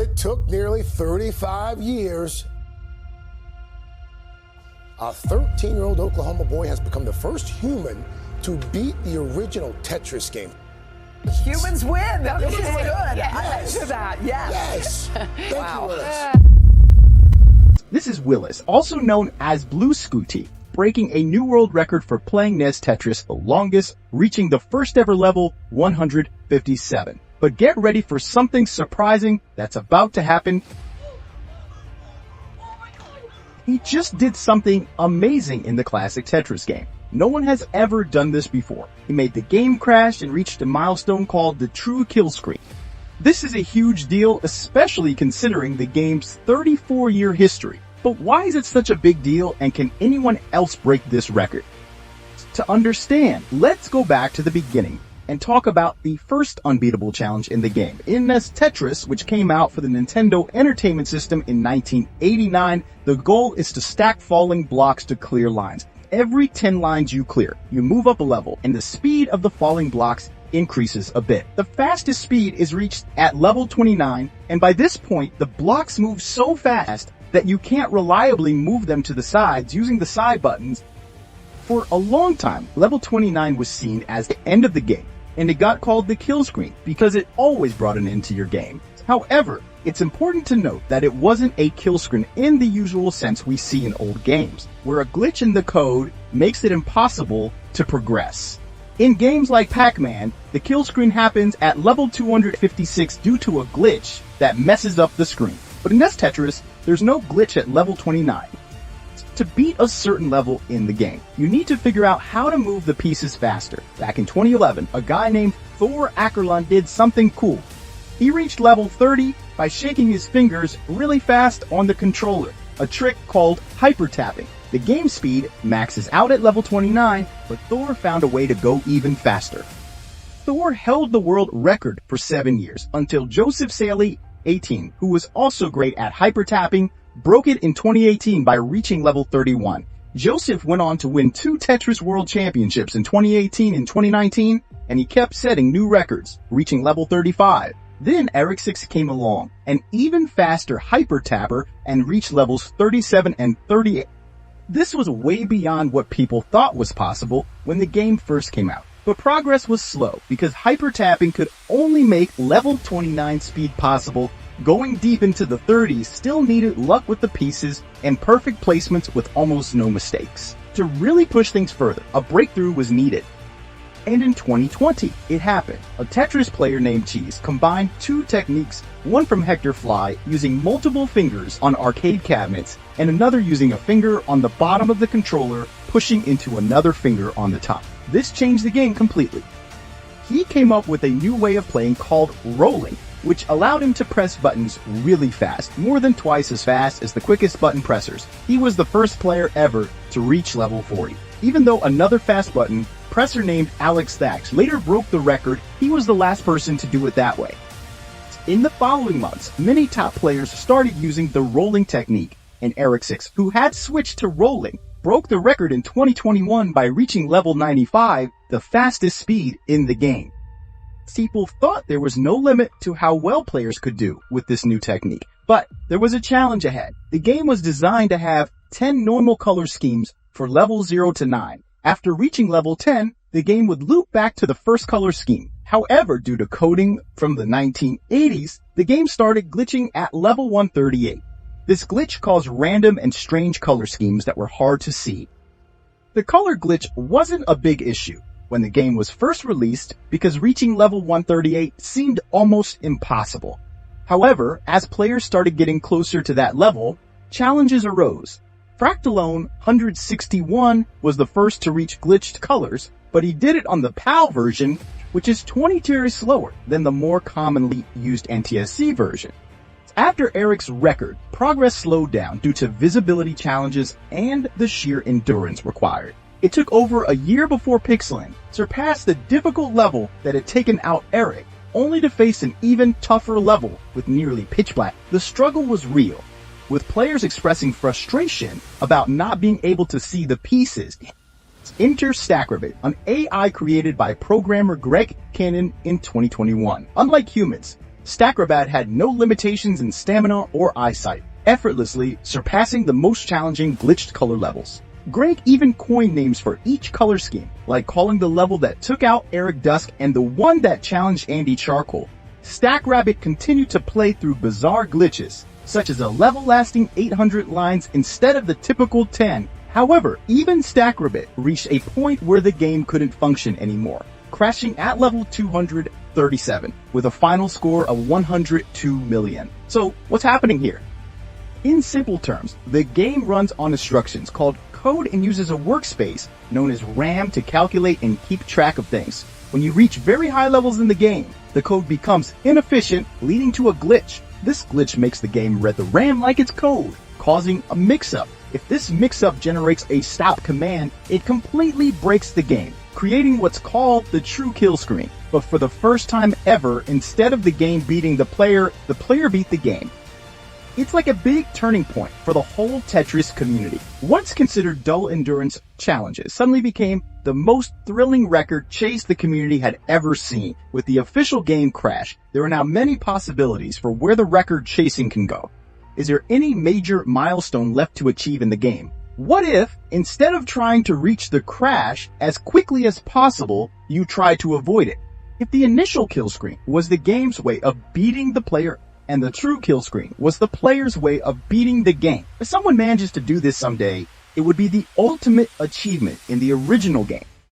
it took nearly 35 years. A 13-year-old Oklahoma boy has become the first human to beat the original Tetris game. Humans win. That is good. Yes. I answer that. Yes. Thank you, Willis. This is Willis, also known as Blue Scooty, breaking a new world record for playing NES Tetris the longest, reaching the first ever level 157. But get ready for something surprising that's about to happen. He just did something amazing in the classic Tetris game. No one has ever done this before. He made the game crash and reached a milestone called the true kill screen. This is a huge deal, especially considering the game's 34-year history. But why is it such a big deal, and can anyone else break this record? To understand, let's go back to the beginning and talk about the first unbeatable challenge in the game. In NES Tetris, which came out for the Nintendo Entertainment System in 1989, the goal is to stack falling blocks to clear lines. Every 10 lines you clear, you move up a level, and the speed of the falling blocks increases a bit. The fastest speed is reached at level 29, and by this point, the blocks move so fast that you can't reliably move them to the sides using the side buttons. For a long time, level 29 was seen as the end of the game, and it got called the kill screen because it always brought an end to your game. However, it's important to note that it wasn't a kill screen in the usual sense we see in old games, where a glitch in the code makes it impossible to progress. In games like Pac-Man, the kill screen happens at level 256 due to a glitch that messes up the screen. But in NES Tetris, there's no glitch at level 29. To beat a certain level in the game, you need to figure out how to move the pieces faster. Back in 2011, a guy named Thor Ackerlund did something cool. He reached level 30 by shaking his fingers really fast on the controller, a trick called hyper tapping. The game speed maxes out at level 29, but Thor found a way to go even faster. Thor held the world record for 7 years until Joseph Saley, 18, who was also great at hyper tapping, broke it in 2018 by reaching level 31. Joseph went on to win 2 Tetris World Championships in 2018 and 2019, and he kept setting new records, reaching level 35. Then Eric 6 came along, an even faster hyper tapper, and reached levels 37 and 38. This was way beyond what people thought was possible when the game first came out. But progress was slow because hyper tapping could only make level 29 speed possible. Going deep into the 30s still needed luck with the pieces and perfect placements with almost no mistakes. To really push things further, a breakthrough was needed. And in 2020, it happened. A Tetris player named Cheese combined 2 techniques, one from Hector Fly using multiple fingers on arcade cabinets, and another using a finger on the bottom of the controller pushing into another finger on the top. This changed the game completely. He came up with a new way of playing called rolling, which allowed him to press buttons really fast, more than twice as fast as the quickest button pressers. He was the first player ever to reach level 40. Even though another fast button presser named Alex Thax later broke the record, he was the last person to do it that way. In the following months, many top players started using the rolling technique, and Eric 6, who had switched to rolling, broke the record in 2021 by reaching level 95, the fastest speed in the game. People thought there was no limit to how well players could do with this new technique, but there was a challenge ahead. The game was designed to have 10 normal color schemes for levels 0 to 9. After reaching level 10, the game would loop back to the first color scheme. However, due to coding from the 1980s, the game started glitching at level 138. This glitch caused random and strange color schemes that were hard to see. The color glitch wasn't a big issue when the game was first released because reaching level 138 seemed almost impossible. However, as players started getting closer to that level, challenges arose. Fractalone 161 was the first to reach glitched colors, but he did it on the PAL version, which is 20 tiers slower than the more commonly used NTSC version. After Eric's record, progress slowed down due to visibility challenges and the sheer endurance required. It took over a year before Pixelin surpassed the difficult level that had taken out Eric, only to face an even tougher level with nearly pitch black. The struggle was real, with players expressing frustration about not being able to see the pieces. Enter Stackervid, an AI created by programmer Greg Cannon in 2021. Unlike humans, Stackrabat had no limitations in stamina or eyesight, effortlessly surpassing the most challenging glitched color levels. Greg even coined names for each color scheme, like calling the level that took out Eric Dusk and the one that challenged Andy Charcoal. Stackrabbit continued to play through bizarre glitches, such as a level lasting 800 lines instead of the typical 10. However, even Stackrabbit reached a point where the game couldn't function anymore, crashing at level 237 with a final score of 102 million. So what's happening here? In simple terms, the game runs on instructions called code and uses a workspace known as RAM to calculate and keep track of things. When you reach very high levels in the game, the code becomes inefficient, leading to a glitch. This glitch makes the game read the RAM like it's code, causing a mix-up. If this mix-up generates a stop command, it completely breaks the game, creating what's called the true kill screen. But for the first time ever, instead of the game beating the player beat the game. It's like a big turning point for the whole Tetris community. Once considered dull endurance challenges suddenly became the most thrilling record chase the community had ever seen. With the official game crash, there are now many possibilities for where the record chasing can go. Is there any major milestone left to achieve in the game? What if, instead of trying to reach the crash as quickly as possible, you try to avoid it? If the initial kill screen was the game's way of beating the player, and the true kill screen was the player's way of beating the game, if someone manages to do this someday, it would be the ultimate achievement in the original game.